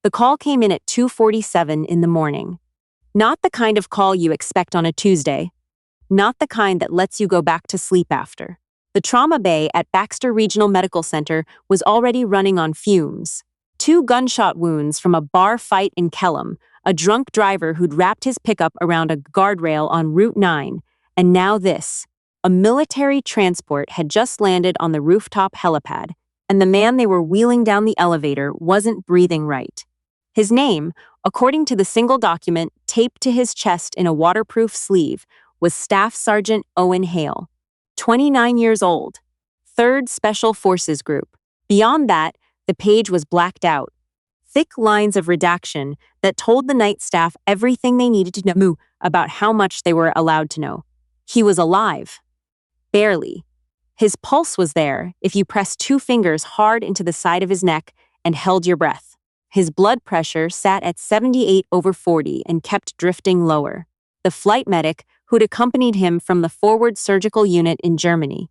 The call came in at 2:47 in the morning. Not the kind of call you expect on a Tuesday. Not the kind that lets you go back to sleep after. The trauma bay at Baxter Regional Medical Center was already running on fumes. 2 gunshot wounds from a bar fight in Kellam, a drunk driver who'd wrapped his pickup around a guardrail on Route 9, and now this. A military transport had just landed on the rooftop helipad, and the man they were wheeling down the elevator wasn't breathing right. His name, according to the single document taped to his chest in a waterproof sleeve, was Staff Sergeant Owen Hail, 29 years old, 3rd Special Forces Group. Beyond that, the page was blacked out. Thick lines of redaction that told the night staff everything they needed to know about how much they were allowed to know. He was alive. Barely. His pulse was there if you pressed 2 fingers hard into the side of his neck and held your breath. His blood pressure sat at 78/40 and kept drifting lower. The flight medic who'd accompanied him from the forward surgical unit in Germany,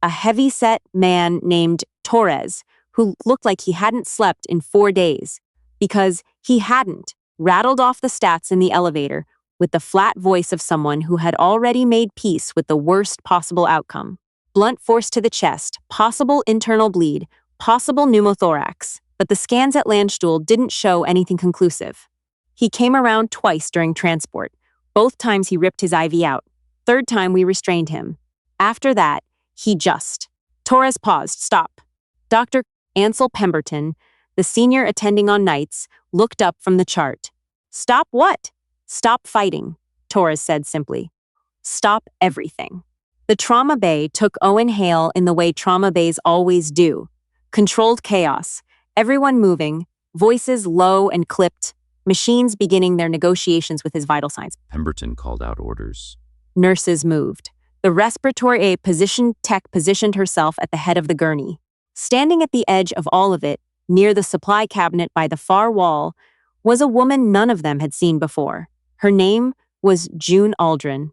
a heavy-set man named Torres, who looked like he hadn't slept in 4 days, because he hadn't, rattled off the stats in the elevator with the flat voice of someone who had already made peace with the worst possible outcome. Blunt force to the chest, possible internal bleed, possible pneumothorax, but the scans at Landstuhl didn't show anything conclusive. He came around twice during transport. Both times he ripped his IV out. 3rd time we restrained him. After that, he just. Torres paused. Stop. Dr. Ansel Pemberton, the senior attending on nights, looked up from the chart. Stop what? Stop fighting, Torres said simply. Stop everything. The trauma bay took Owen Hail in the way trauma bays always do. Controlled chaos, everyone moving, voices low and clipped, machines beginning their negotiations with his vital signs. Pemberton called out orders. Nurses moved. The respiratory position tech positioned herself at the head of the gurney. Standing at the edge of all of it, near the supply cabinet by the far wall, was a woman none of them had seen before. Her name was June Aldrin.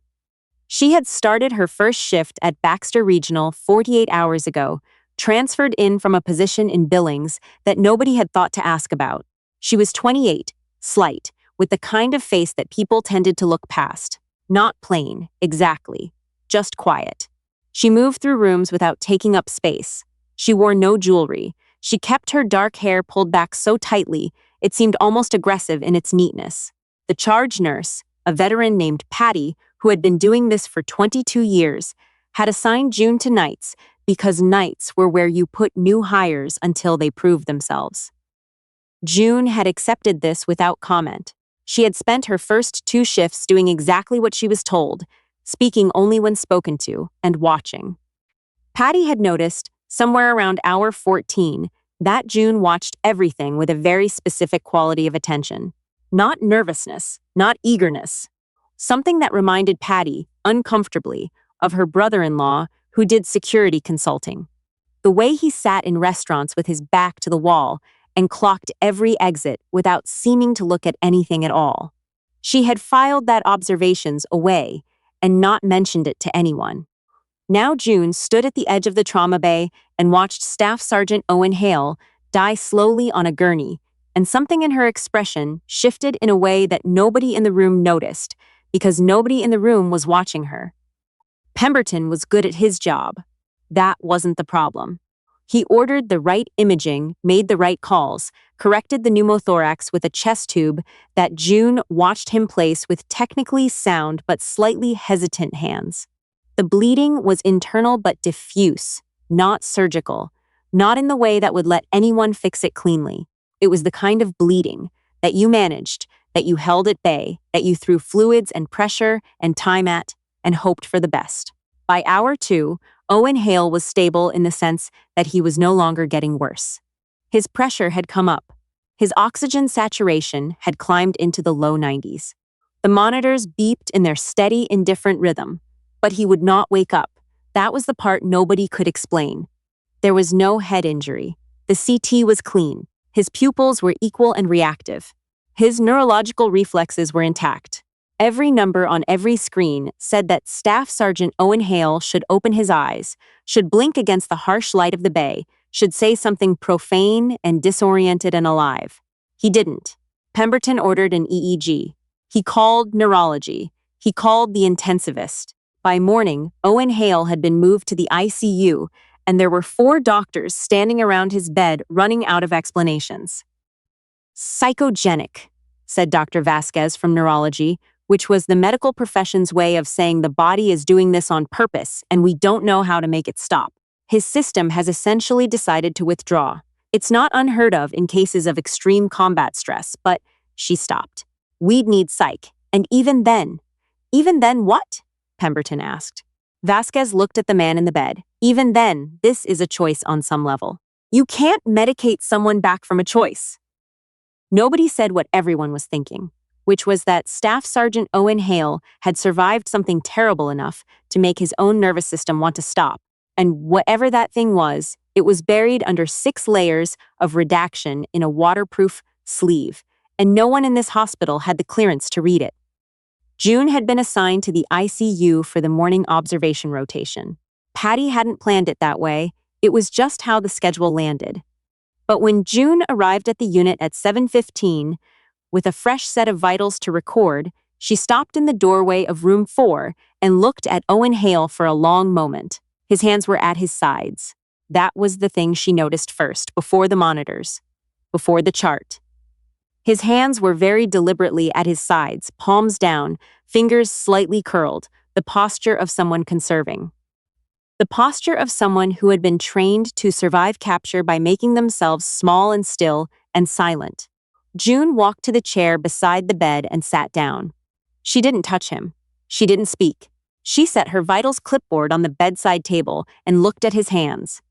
She had started her first shift at Baxter Regional 48 hours ago, transferred in from a position in Billings that nobody had thought to ask about. She was 28, slight, with the kind of face that people tended to look past. Not plain, exactly, just quiet. She moved through rooms without taking up space. She wore no jewelry. She kept her dark hair pulled back so tightly, it seemed almost aggressive in its neatness. The charge nurse, a veteran named Patty, who had been doing this for 22 years, had assigned June to nights because nights were where you put new hires until they proved themselves. June had accepted this without comment. She had spent her first 2 shifts doing exactly what she was told, speaking only when spoken to, and watching. Patty had noticed, somewhere around hour 14, that June watched everything with a very specific quality of attention. Not nervousness, not eagerness. Something that reminded Patty, uncomfortably, of her brother-in-law who did security consulting. The way he sat in restaurants with his back to the wall and clocked every exit without seeming to look at anything at all. She had filed that observations away and not mentioned it to anyone. Now June stood at the edge of the trauma bay and watched Staff Sergeant Owen Hail die slowly on a gurney, and something in her expression shifted in a way that nobody in the room noticed, because nobody in the room was watching her. Pemberton was good at his job. That wasn't the problem. He ordered the right imaging, made the right calls, corrected the pneumothorax with a chest tube that June watched him place with technically sound but slightly hesitant hands. The bleeding was internal but diffuse, not surgical, not in the way that would let anyone fix it cleanly. It was the kind of bleeding that you managed, that you held at bay, that you threw fluids and pressure and time at, and hoped for the best. By hour 2, Owen Hail was stable in the sense that he was no longer getting worse. His pressure had come up. His oxygen saturation had climbed into the low 90s. The monitors beeped in their steady, indifferent rhythm, but he would not wake up. That was the part nobody could explain. There was no head injury. The CT was clean. His pupils were equal and reactive. His neurological reflexes were intact. Every number on every screen said that Staff Sergeant Owen Hail should open his eyes, should blink against the harsh light of the bay, should say something profane and disoriented and alive. He didn't. Pemberton ordered an EEG. He called neurology. He called the intensivist. By morning, Owen Hail had been moved to the ICU, and there were 4 doctors standing around his bed running out of explanations. Psychogenic, said Dr. Vasquez from neurology, which was the medical profession's way of saying the body is doing this on purpose and we don't know how to make it stop. His system has essentially decided to withdraw. It's not unheard of in cases of extreme combat stress, but she stopped. We'd need psych, and even then what? Pemberton asked. Vasquez looked at the man in the bed. Even then, this is a choice on some level. You can't medicate someone back from a choice. Nobody said what everyone was thinking, which was that Staff Sergeant Owen Hail had survived something terrible enough to make his own nervous system want to stop. And whatever that thing was, it was buried under 6 layers of redaction in a waterproof sleeve, and no one in this hospital had the clearance to read it. June had been assigned to the ICU for the morning observation rotation. Patty hadn't planned it that way. It was just how the schedule landed. But when June arrived at the unit at 7:15, with a fresh set of vitals to record, she stopped in the doorway of room 4 and looked at Owen Hail for a long moment. His hands were at his sides. That was the thing she noticed first, before the monitors, before the chart. His hands were very deliberately at his sides, palms down, fingers slightly curled, the posture of someone conserving. The posture of someone who had been trained to survive capture by making themselves small and still and silent. June walked to the chair beside the bed and sat down. She didn't touch him. She didn't speak. She set her vitals clipboard on the bedside table and looked at his hands.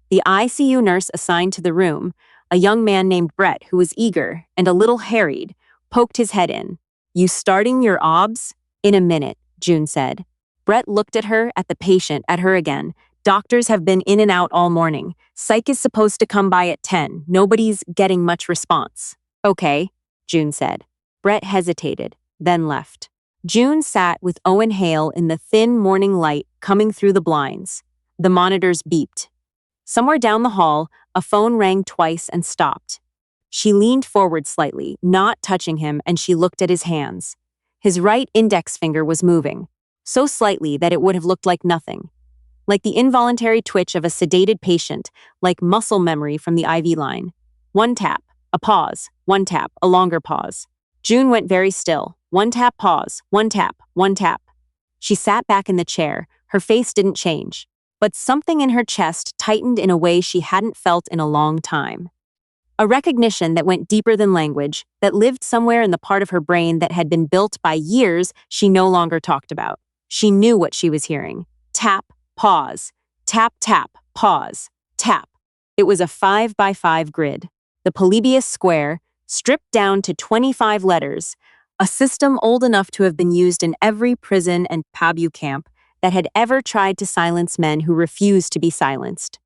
The ICU nurse assigned to the room, a young man named Brett who was eager and a little harried, poked his head in. You starting your obs? In a minute, June said. Brett looked at her, at the patient, at her again. Doctors have been in and out all morning. Psych is supposed to come by at 10. Nobody's getting much response. Okay, June said. Brett hesitated, then left. June sat with Owen Hail in the thin morning light coming through the blinds. The monitors beeped. Somewhere down the hall, a phone rang twice and stopped. She leaned forward slightly, not touching him, and she looked at his hands. His right index finger was moving, so slightly that it would have looked like nothing. Like the involuntary twitch of a sedated patient, like muscle memory from the IV line. 1 tap, a pause, 1 tap, a longer pause. June went very still. 1 tap, pause, 1 tap, 1 tap. She sat back in the chair. Her face didn't change, but something in her chest tightened in a way she hadn't felt in a long time. A recognition that went deeper than language, that lived somewhere in the part of her brain that had been built by years she no longer talked about. She knew what she was hearing. Tap, pause. Tap, tap, pause. Tap. It was a 5x5 grid. The Polybius square, stripped down to 25 letters, a system old enough to have been used in every prison and PABU camp that had ever tried to silence men who refused to be silenced.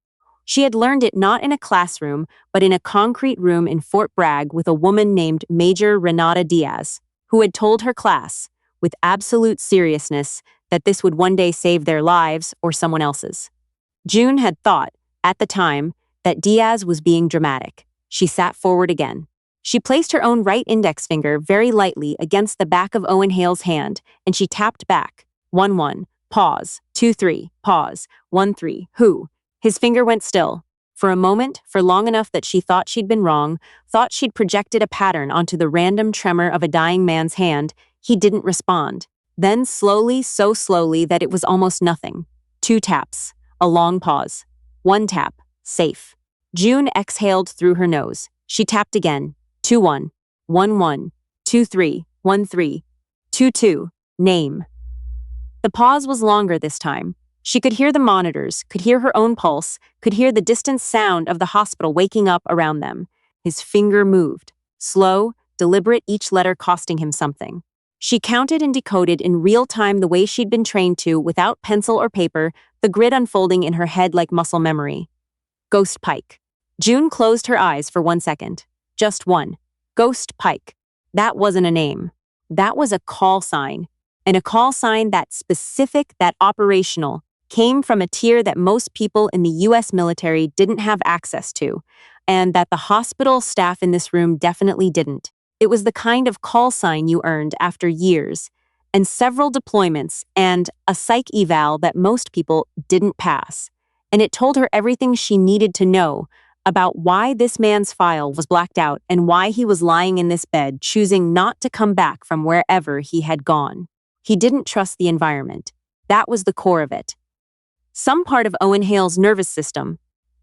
She had learned it not in a classroom, but in a concrete room in Fort Bragg with a woman named Major Renata Diaz, who had told her class, with absolute seriousness, that this would one day save their lives or someone else's. June had thought, at the time, that Diaz was being dramatic. She sat forward again. She placed her own right index finger very lightly against the back of Owen Hail's hand, and she tapped back. 1-1, pause, 2-3, pause, 1-3, who? His finger went still. For a moment, for long enough that she thought she'd been wrong, thought she'd projected a pattern onto the random tremor of a dying man's hand, he didn't respond. Then slowly, so slowly that it was almost nothing. 2 taps, a long pause. 1 tap, safe. June exhaled through her nose. She tapped again. 2-1, 1-1, 2-3, 1-3, 2-2, name. The pause was longer this time. She could hear the monitors, could hear her own pulse, could hear the distant sound of the hospital waking up around them. His finger moved. Slow, deliberate, each letter costing him something. She counted and decoded in real time the way she'd been trained to, without pencil or paper, the grid unfolding in her head like muscle memory. Ghost Pike. June closed her eyes for 1 second. Just one. Ghost Pike. That wasn't a name. That was a call sign. And a call sign that specific, that operational, came from a tier that most people in the U.S. military didn't have access to. and that the hospital staff in this room definitely didn't. It was the kind of call sign you earned after years, and several deployments, and a psych eval that most people didn't pass. And it told her everything she needed to know about why this man's file was blacked out and why he was lying in this bed, choosing not to come back from wherever he had gone. He didn't trust the environment. That was the core of it. Some part of Owen Hail's nervous system,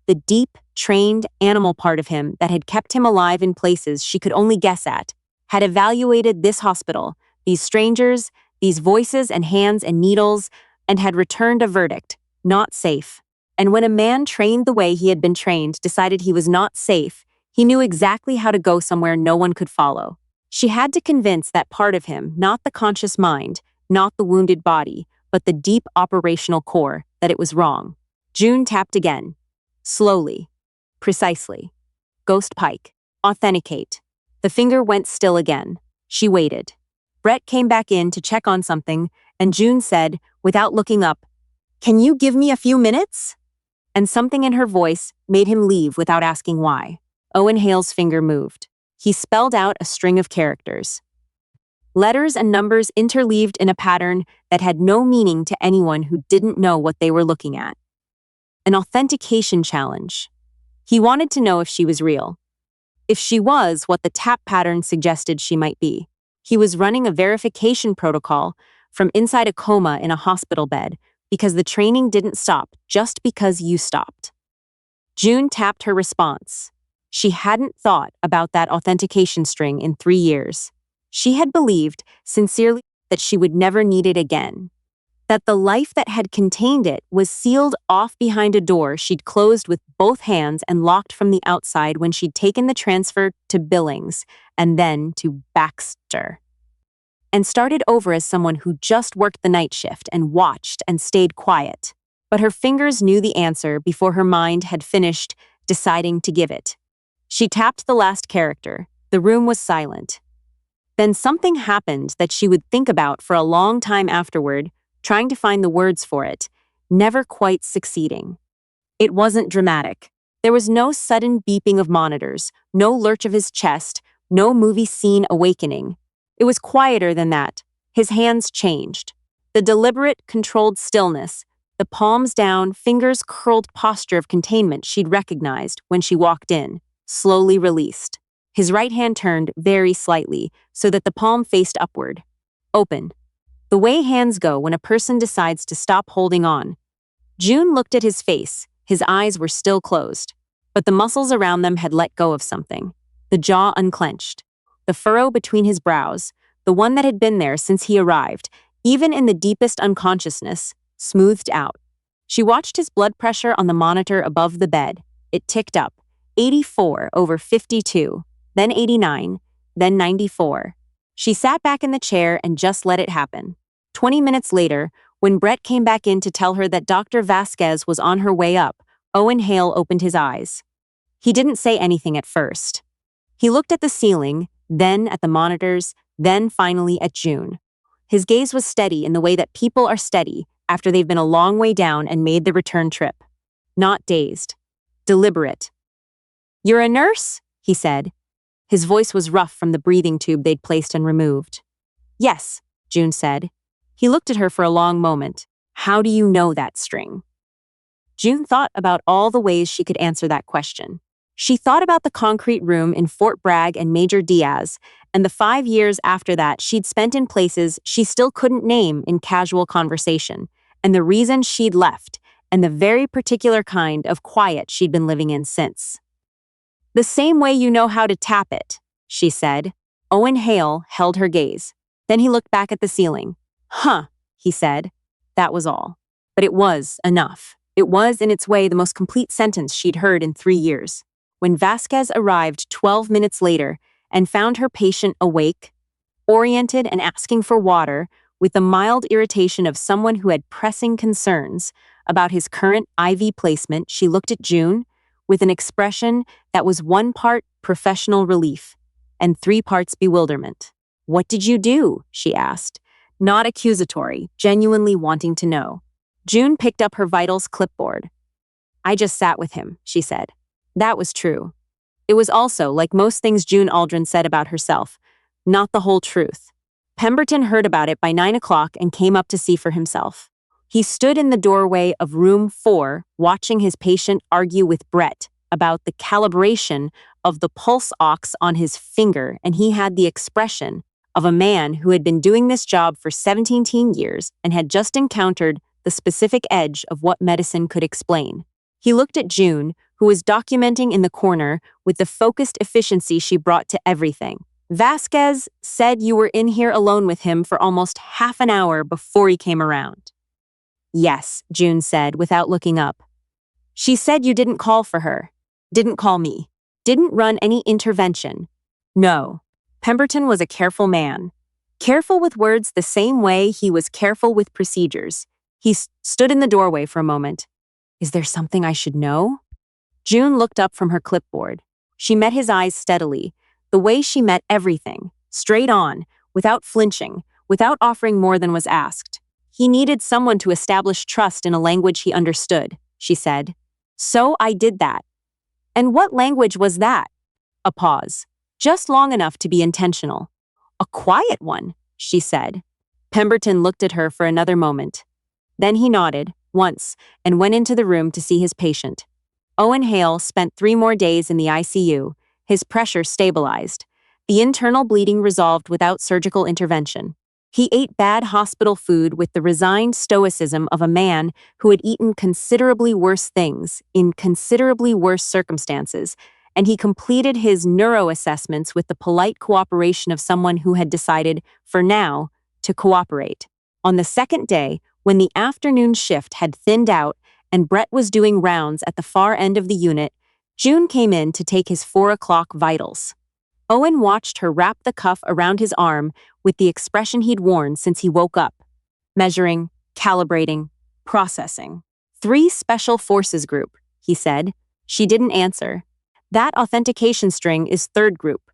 the deep, trained animal part of him that had kept him alive in places she could only guess at, had evaluated this hospital, these strangers, these voices and hands and needles, and had returned a verdict: not safe. And when a man trained the way he had been trained decided he was not safe, he knew exactly how to go somewhere no one could follow. She had to convince that part of him, not the conscious mind, not the wounded body, but the deep operational core, that it was wrong. June tapped again. Slowly. Precisely. Ghost Pike. Authenticate. The finger went still again. She waited. Brett came back in to check on something, and June said, without looking up, "Can you give me a few minutes?" And something in her voice made him leave without asking why. Owen Hale's finger moved. He spelled out a string of characters. Letters and numbers interleaved in a pattern that had no meaning to anyone who didn't know what they were looking at. An authentication challenge. He wanted to know if she was real. If she was what the Tapp pattern suggested she might be. He was running a verification protocol from inside a coma in a hospital bed because the training didn't stop just because you stopped. June tapped her response. She hadn't thought about that authentication string in 3 years. She had believed, sincerely, that she would never need it again. That the life that had contained it was sealed off behind a door she'd closed with both hands and locked from the outside when she'd taken the transfer to Billings and then to Baxter. And started over as someone who just worked the night shift and watched and stayed quiet. But her fingers knew the answer before her mind had finished deciding to give it. She tapped the last character. The room was silent. Then something happened that she would think about for a long time afterward, trying to find the words for it, never quite succeeding. It wasn't dramatic. There was no sudden beeping of monitors, no lurch of his chest, no movie scene awakening. It was quieter than that. His hands changed. The deliberate, controlled stillness, the palms down, fingers curled posture of containment she'd recognized when she walked in, slowly released. His right hand turned very slightly so that the palm faced upward. Open. The way hands go when a person decides to stop holding on. June looked at his face. His eyes were still closed, but the muscles around them had let go of something. The jaw unclenched. The furrow between his brows, the one that had been there since he arrived, even in the deepest unconsciousness, smoothed out. She watched his blood pressure on the monitor above the bed. It ticked up, 84/52, then 89, then 94. She sat back in the chair and just let it happen. 20 minutes later, when Brett came back in to tell her that Dr. Vasquez was on her way up, Owen Hail opened his eyes. He didn't say anything at first. He looked at the ceiling, then at the monitors, then finally at June. His gaze was steady in the way that people are steady after they've been a long way down and made the return trip. Not dazed. Deliberate. "You're a nurse?" he said. His voice was rough from the breathing tube they'd placed and removed. "Yes," June said. He looked at her for a long moment. "How do you know that string?" June thought about all the ways she could answer that question. She thought about the concrete room in Fort Bragg and Major Diaz, and the 5 years after that she'd spent in places she still couldn't name in casual conversation, and the reason she'd left, and the very particular kind of quiet she'd been living in since. "The same way you know how to tap it," she said. Owen Hail held her gaze. Then he looked back at the ceiling. "Huh," he said. That was all. But it was enough. It was, in its way, the most complete sentence she'd heard in 3 years. When Vasquez arrived 12 minutes later and found her patient awake, oriented and asking for water, with the mild irritation of someone who had pressing concerns about his current IV placement, she looked at June with an expression that was 1 part professional relief and 3 parts bewilderment. "What did you do?" she asked, not accusatory, genuinely wanting to know. June picked up her vitals clipboard. "I just sat with him," she said. That was true. It was also, like most things June Aldrin said about herself, not the whole truth. Pemberton heard about it by 9 o'clock and came up to see for himself. He stood in the doorway of room 4, watching his patient argue with Brett about the calibration of the pulse ox on his finger, and he had the expression of a man who had been doing this job for 17 years and had just encountered the specific edge of what medicine could explain. He looked at June, who was documenting in the corner with the focused efficiency she brought to everything. Vasquez said you were in here alone with him for almost half an hour before he came around. Yes, June said without looking up. She said you didn't call for her, didn't call me, didn't run any intervention. No. Pemberton was a careful man. Careful with words the same way he was careful with procedures. He stood in the doorway for a moment. Is there something I should know? June looked up from her clipboard. She met his eyes steadily, the way she met everything, straight on, without flinching, without offering more than was asked. He needed someone to establish trust in a language he understood, she said. So I did that. And what language was that? A pause, just long enough to be intentional. A quiet one, she said. Pemberton looked at her for another moment. Then he nodded, once, and went into the room to see his patient. Owen Hail spent 3 more days in the ICU. His pressure stabilized. The internal bleeding resolved without surgical intervention. He ate bad hospital food with the resigned stoicism of a man who had eaten considerably worse things in considerably worse circumstances, and he completed his neuroassessments with the polite cooperation of someone who had decided, for now, to cooperate. On the second day, when the afternoon shift had thinned out and Brett was doing rounds at the far end of the unit, June came in to take his 4 o'clock vitals. Owen watched her wrap the cuff around his arm with the expression he'd worn since he woke up. Measuring, calibrating, processing. 3 Special Forces Group, he said. She didn't answer. That authentication string is 3rd Group.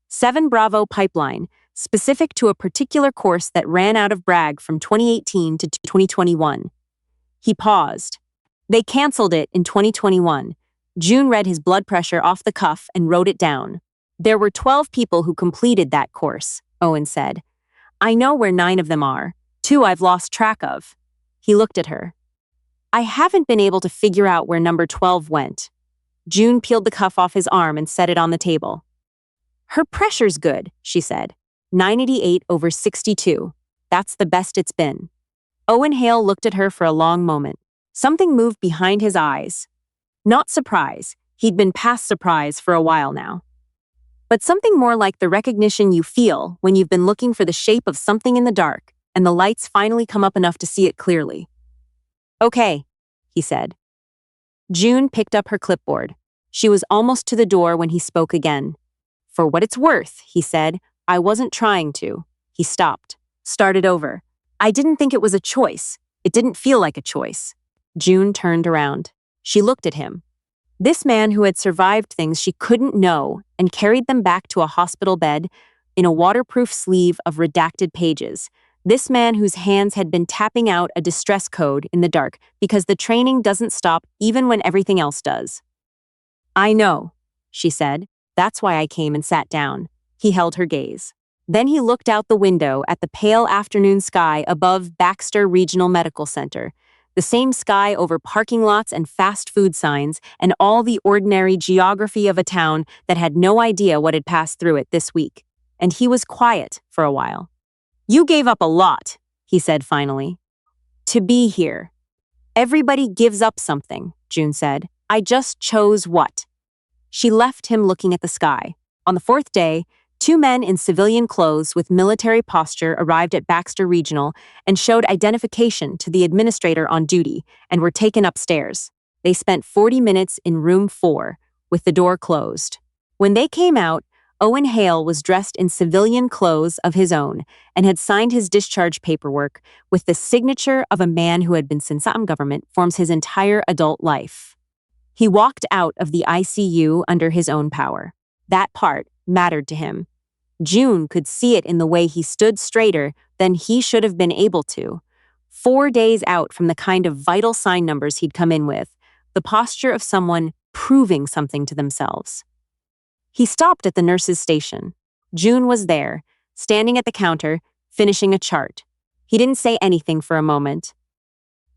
7 Bravo Pipeline, specific to a particular course that ran out of Bragg from 2018 to 2021. He paused. They canceled it in 2021. June read his blood pressure off the cuff and wrote it down. There were 12 people who completed that course, Owen said. I know where 9 of them are. 2 I've lost track of. He looked at her. I haven't been able to figure out where number 12 went. June peeled the cuff off his arm and set it on the table. Her pressure's good, she said. 988/62. That's the best it's been. Owen Hail looked at her for a long moment. Something moved behind his eyes. Not surprise. He'd been past surprise for a while now. But something more like the recognition you feel when you've been looking for the shape of something in the dark and the lights finally come up enough to see it clearly. Okay, he said. June picked up her clipboard. She was almost to the door when he spoke again. For what it's worth, he said, I wasn't trying to. He stopped. Started over. I didn't think it was a choice. It didn't feel like a choice. June turned around. She looked at him. This man who had survived things she couldn't know and carried them back to a hospital bed in a waterproof sleeve of redacted pages. This man whose hands had been tapping out a distress code in the dark because the training doesn't stop even when everything else does. I know, she said. That's why I came and sat down. He held her gaze. Then he looked out the window at the pale afternoon sky above Baxter Regional Medical Center, the same sky over parking lots and fast food signs and all the ordinary geography of a town that had no idea what had passed through it this week. And he was quiet for a while. You gave up a lot, he said finally. To be here. Everybody gives up something, June said. I just chose what? She left him looking at the sky. On the 4th day, 2 men in civilian clothes with military posture arrived at Baxter Regional and showed identification to the administrator on duty and were taken upstairs. They spent 40 minutes in room 4, with the door closed. When they came out, Owen Hail was dressed in civilian clothes of his own and had signed his discharge paperwork with the signature of a man who had been since some government forms his entire adult life. He walked out of the ICU under his own power. That part mattered to him. June could see it in the way he stood straighter than he should have been able to. 4 days out from the kind of vital sign numbers he'd come in with, the posture of someone proving something to themselves. He stopped at the nurse's station. June was there, standing at the counter, finishing a chart. He didn't say anything for a moment.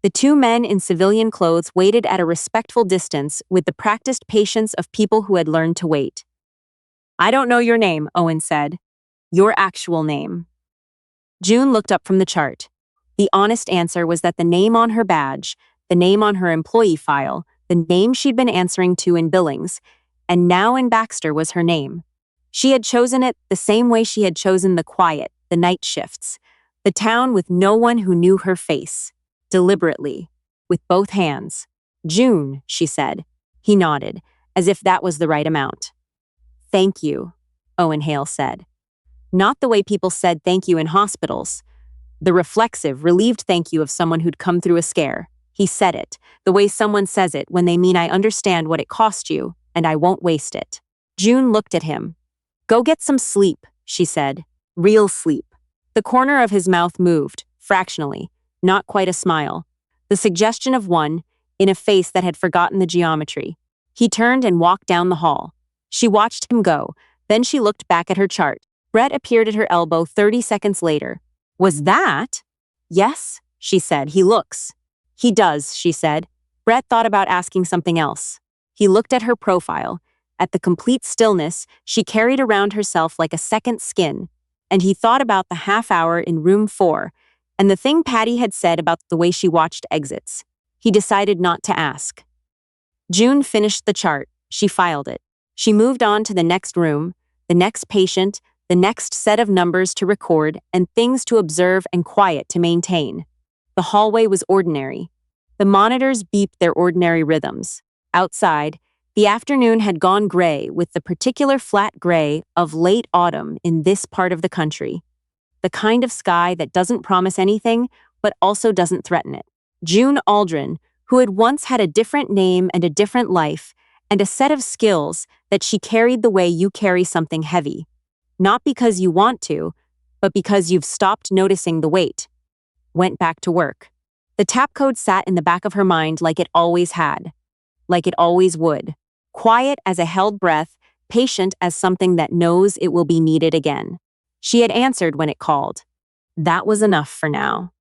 The two men in civilian clothes waited at a respectful distance with the practiced patience of people who had learned to wait. "I don't know your name," Owen said. "Your actual name." June looked up from the chart. The honest answer was that the name on her badge, the name on her employee file, the name she'd been answering to in Billings, and now in Baxter was her name. She had chosen it the same way she had chosen the quiet, the night shifts, the town with no one who knew her face. Deliberately, with both hands. "June," she said. He nodded, as if that was the right amount. "Thank you," Owen Hail said. Not the way people said thank you in hospitals. The reflexive, relieved thank you of someone who'd come through a scare. He said it, the way someone says it when they mean "I understand what it cost you, and I won't waste it." June looked at him. "Go get some sleep," she said. "Real sleep." The corner of his mouth moved, fractionally, not quite a smile. The suggestion of one, in a face that had forgotten the geometry. He turned and walked down the hall. She watched him go, then she looked back at her chart. Brett appeared at her elbow 30 seconds later. "Was that?" "Yes," she said. "He looks." "He does," she said. Brett thought about asking something else. He looked at her profile, at the complete stillness she carried around herself like a second skin, and he thought about the half hour in room 4, and the thing Patty had said about the way she watched exits. He decided not to ask. June finished the chart. She filed it. She moved on to the next room, the next patient, the next set of numbers to record, and things to observe and quiet to maintain. The hallway was ordinary. The monitors beeped their ordinary rhythms. Outside, the afternoon had gone gray with the particular flat gray of late autumn in this part of the country. The kind of sky that doesn't promise anything, but also doesn't threaten it. June Aldrin, who had once had a different name and a different life, and a set of skills that she carried the way you carry something heavy. Not because you want to, but because you've stopped noticing the weight. Went back to work. The Tapp code sat in the back of her mind like it always had. Like it always would. Quiet as a held breath, patient as something that knows it will be needed again. She had answered when it called. That was enough for now.